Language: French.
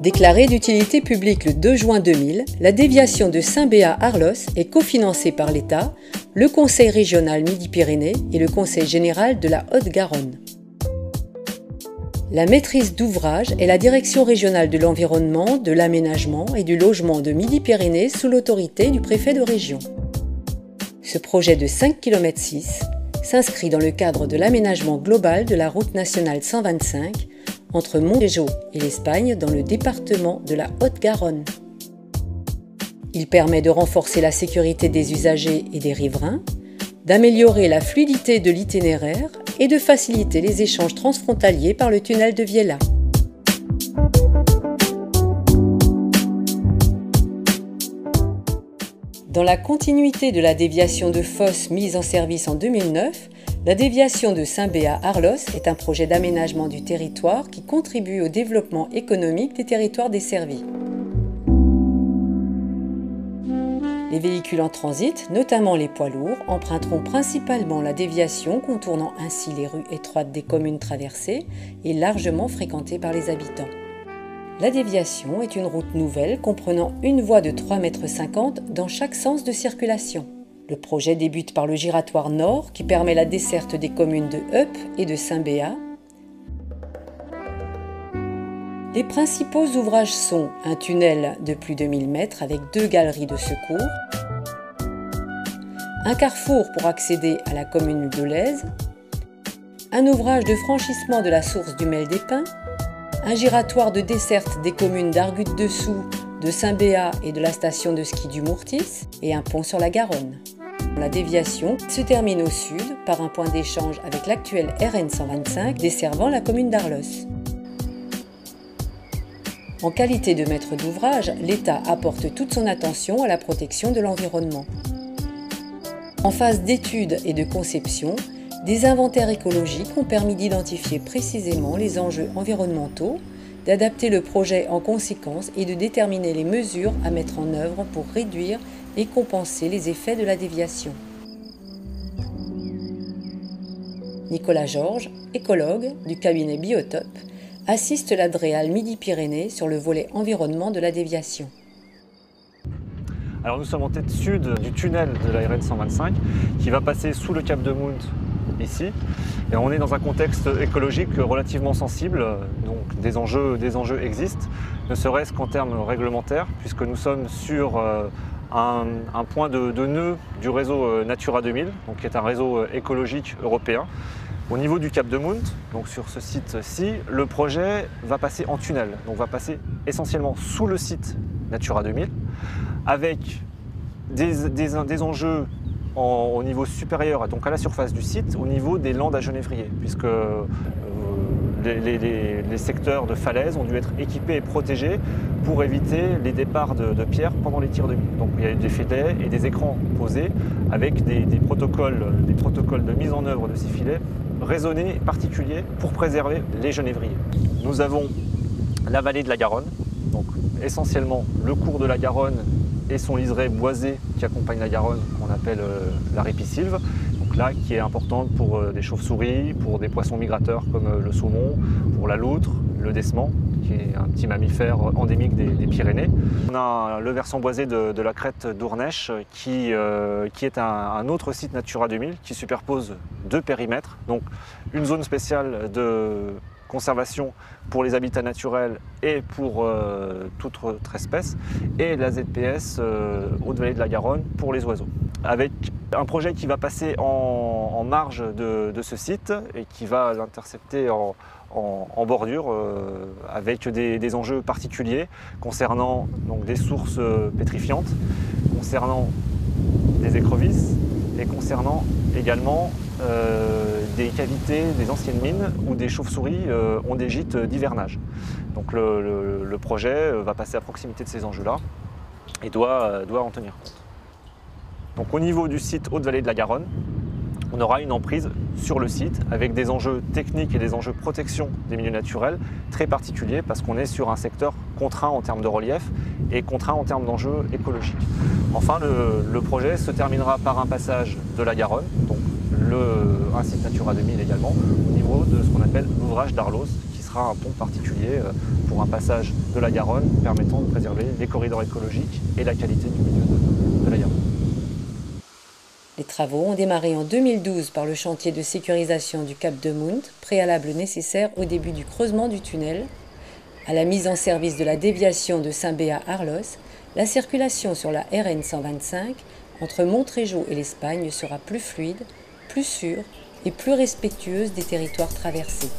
Déclarée d'utilité publique le 2 juin 2000, la déviation de Saint-Béat-Arlos est cofinancée par l'État, le Conseil régional Midi-Pyrénées et le Conseil général de la Haute-Garonne. La maîtrise d'ouvrage est la Direction régionale de l'environnement, de l'aménagement et du logement de Midi-Pyrénées sous l'autorité du préfet de région. Ce projet de 5,6 km s'inscrit dans le cadre de l'aménagement global de la route nationale 125 entre Montrégeau et l'Espagne dans le département de la Haute-Garonne. Il permet de renforcer la sécurité des usagers et des riverains, d'améliorer la fluidité de l'itinéraire et de faciliter les échanges transfrontaliers par le tunnel de Viella. Dans la continuité de la déviation de Fos mise en service en 2009, la déviation de Saint-Béat-Arlos est un projet d'aménagement du territoire qui contribue au développement économique des territoires desservis. Les véhicules en transit, notamment les poids lourds, emprunteront principalement la déviation contournant ainsi les rues étroites des communes traversées et largement fréquentées par les habitants. La déviation est une route nouvelle comprenant une voie de 3,50 m dans chaque sens de circulation. Le projet débute par le giratoire nord qui permet la desserte des communes de Eup et de Saint-Béat. Les principaux ouvrages sont un tunnel de plus de 1000 mètres avec 2 galeries de secours, un carrefour pour accéder à la commune de Lèze, un ouvrage de franchissement de la source du Mel des Pins, un giratoire de desserte des communes d'Argut-Dessous, de Saint-Béat et de la station de ski du Mourtis et un pont sur la Garonne. La déviation se termine au sud par un point d'échange avec l'actuel RN 125 desservant la commune d'Arlos. En qualité de maître d'ouvrage, l'État apporte toute son attention à la protection de l'environnement. En phase d'étude et de conception, des inventaires écologiques ont permis d'identifier précisément les enjeux environnementaux, d'adapter le projet en conséquence et de déterminer les mesures à mettre en œuvre pour réduire et compenser les effets de la déviation. Nicolas Georges, écologue du cabinet Biotope, assiste la DREAL Midi-Pyrénées sur le volet environnement de la déviation. Alors nous sommes en tête sud du tunnel de la RN 125 qui va passer sous le cap de Mount ici. Et on est dans un contexte écologique relativement sensible, donc des enjeux existent, ne serait-ce qu'en termes réglementaires, puisque nous sommes sur un point de nœud du réseau Natura 2000, donc qui est un réseau écologique européen. Au niveau du cap de Mount, donc sur ce site-ci, le projet va passer en tunnel, donc va passer essentiellement sous le site Natura 2000, avec des enjeux au niveau supérieur, donc à la surface du site, au niveau des landes à genévrier, puisque les secteurs de falaise ont dû être équipés et protégés pour éviter les départs de pierres pendant les tirs de mine. Donc il y a eu des filets et des écrans posés avec des protocoles de mise en œuvre de ces filets raisonnés et particuliers pour préserver les genévriers. Nous avons la vallée de la Garonne, donc essentiellement le cours de la Garonne et son liseré boisé qui accompagne la Garonne, qu'on appelle la ripisylve, donc là qui est importante pour des chauves-souris, pour des poissons migrateurs comme le saumon, pour la loutre, le dessement, qui est un petit mammifère endémique des Pyrénées. On a le versant boisé de la crête d'Ournèche qui est un autre site Natura 2000 qui superpose 2 périmètres, donc une zone spéciale de conservation pour les habitats naturels et pour toute autre espèce, et la ZPS Haute-Vallée de la Garonne pour les oiseaux. Avec un projet qui va passer en marge de ce site et qui va l'intercepter en bordure avec des enjeux particuliers concernant donc, des sources pétrifiantes, concernant des écrevisses et concernant également des cavités, des anciennes mines où des chauves-souris ont des gîtes d'hivernage. Donc le projet va passer à proximité de ces enjeux-là et doit en tenir compte. Donc au niveau du site Haute-Vallée de la Garonne, on aura une emprise sur le site avec des enjeux techniques et des enjeux de protection des milieux naturels très particuliers parce qu'on est sur un secteur contraint en termes de relief et contraint en termes d'enjeux écologiques. Enfin, le projet se terminera par un passage de la Garonne, donc un site Natura 2000 également, au niveau de ce qu'on appelle l'ouvrage d'Arlos, qui sera un pont particulier pour un passage de la Garonne permettant de préserver les corridors écologiques et la qualité du milieu de la Garonne. Les travaux ont démarré en 2012 par le chantier de sécurisation du Cap de Mount, préalable nécessaire au début du creusement du tunnel. À la mise en service de la déviation de Saint-Béat à Arlos, la circulation sur la RN 125 entre Montrégeau et l'Espagne sera plus fluide, plus sûre et plus respectueuse des territoires traversés.